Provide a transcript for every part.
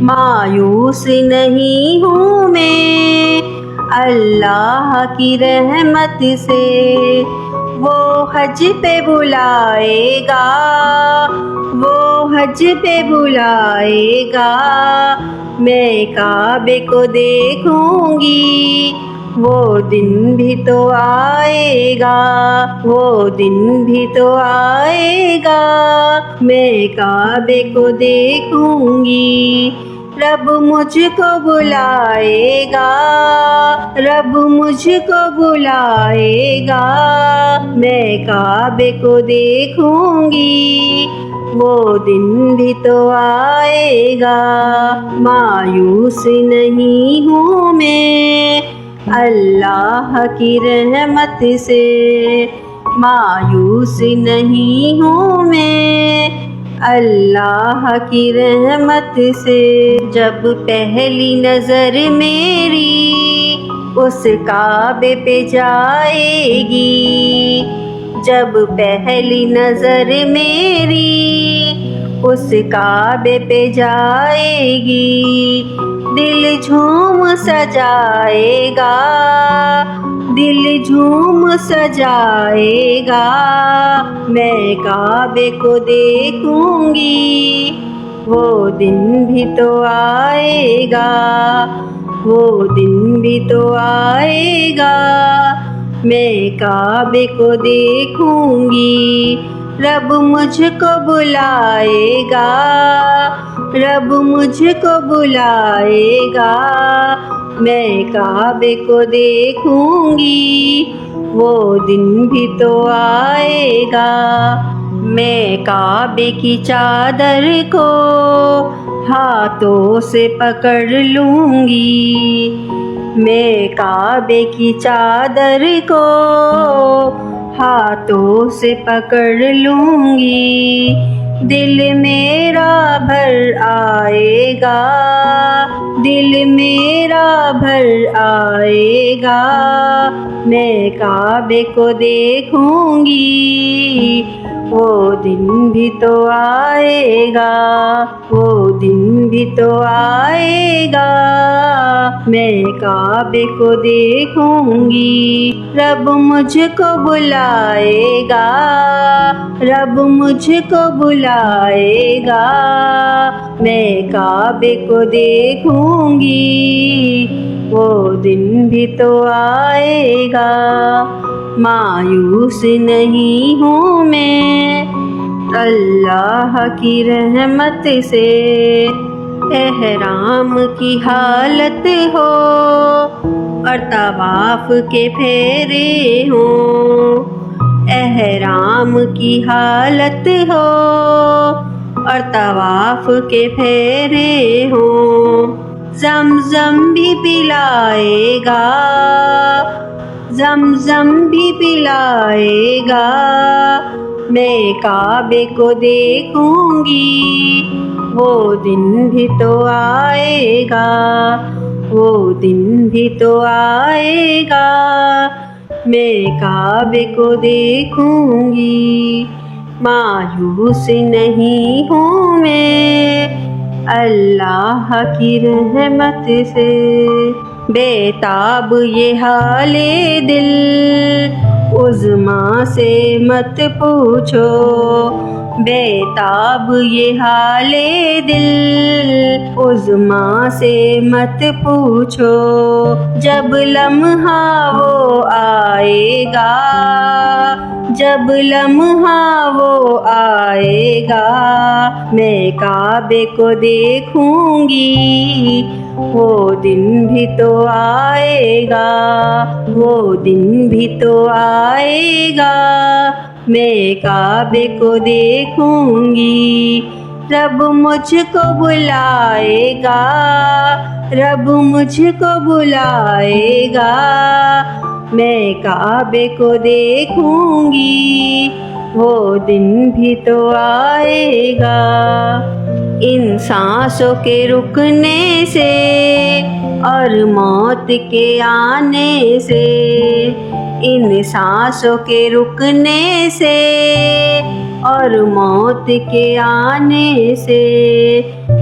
मायूस नहीं हूँ मैं अल्लाह की रहमत से। वो हज पे बुलाएगा, वो हज पे बुलाएगा, मैं काबे को देखूंगी, वो दिन भी तो आएगा, वो दिन भी तो आएगा, मैं काबे को देखूंगी। रब मुझको बुलाएगा, रब मुझको बुलाएगा, मैं काबे को देखूंगी, वो दिन भी तो आएगा। मायूस नहीं हूँ मैं अल्लाह की रहमत से, मायूस नहीं हूँ मैं अल्लाह की रहमत से। जब पहली नज़र मेरी उस काबे पे जाएगी, जब पहली नज़र मेरी उस काबे पे जाएगी, दिल झूम सजाएगा, दिल झूम सजाएगा, मैं काबे को देखूंगी, वो दिन भी तो आएगा, वो दिन भी तो आएगा, मैं काबे को देखूंगी। रब मुझको बुलाएगा, रब मुझको बुलाएगा, मैं काबे को देखूंगी, वो दिन भी तो आएगा। मैं काबे की चादर को हाथों से पकड़ लूंगी, मैं काबे की चादर को हाथों से पकड़ लूंगी। दिल मेरा भर आएगा, दिल मेरा भर आएगा, मैं काबे को देखूंगी, वो दिन भी तो आएगा, वो दिन भी तो आएगा, मैं काबे को देखूंगी। रब मुझको बुलाएगा, रब मुझको बुलाएगा, मैं काबे को देखूंगी, वो दिन भी तो आएगा। मायूस नहीं हूँ मैं अल्लाह की रहमत से। एहराम की हालत हो और तवाफ के फेरे हो, एहराम की हालत हो और तवाफ के फेरे हो, ज़मज़म भी पिलाएगा, ज़मज़म भी पिलाएगा, मैं काबे को देखूंगी, वो दिन भी तो आएगा, वो दिन भी तो आएगा, मैं काबे को देखूंगी। मायूस नहीं हूँ मैं अल्लाह की रहमत से। बेताब ये हाले दिल उज़्मा से मत पूछो, बेताब ये हाले दिल उज़्मा से मत पूछो, जब लम्हा वो आएगा, जब लम्हा वो आएगा, मैं काबे को देखूंगी, वो दिन भी तो आएगा, वो दिन भी तो आएगा, मैं काबे को देखूंगी। रब मुझको बुलाएगा, रब मुझको बुलाएगा, मैं काबे को देखूंगी, वो दिन भी तो आएगा। इन सांसों के रुकने से और मौत के आने से, इन सांसों के रुकने से और मौत के आने से,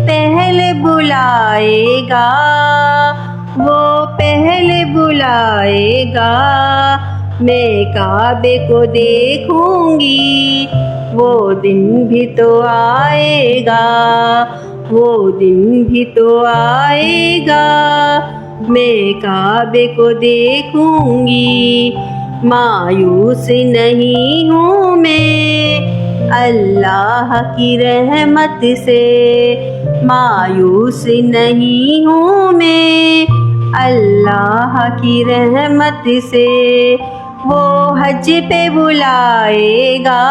पहले बुलाएगा, वो पहले बुलाएगा। मैं काबे को देखूंगी, वो दिन भी तो आएगा, वो दिन भी तो आएगा। मैं काबे को देखूंगी, मायूस नहीं हूँ मैं अल्लाह की रहमत से, मायूस नहीं हूँ मैं अल्लाह की रहमत से। वो हज पे बुलाएगा,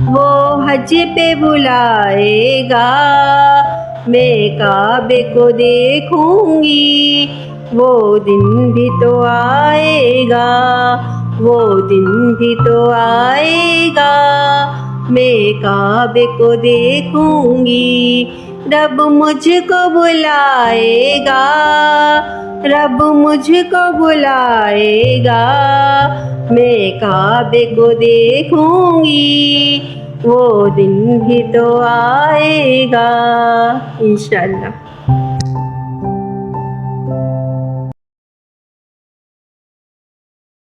वो हज पे बुलाएगा। मैं काबे को देखूंगी, वो दिन भी तो आएगा, वो दिन भी तो आएगा। मैं काबे को देखूंगी, रब मुझको बुलाएगा, रब मुझको बुलाएगा। मैं काबे को देखूंगी, वो दिन भी तो आएगा इंशाअल्लाह।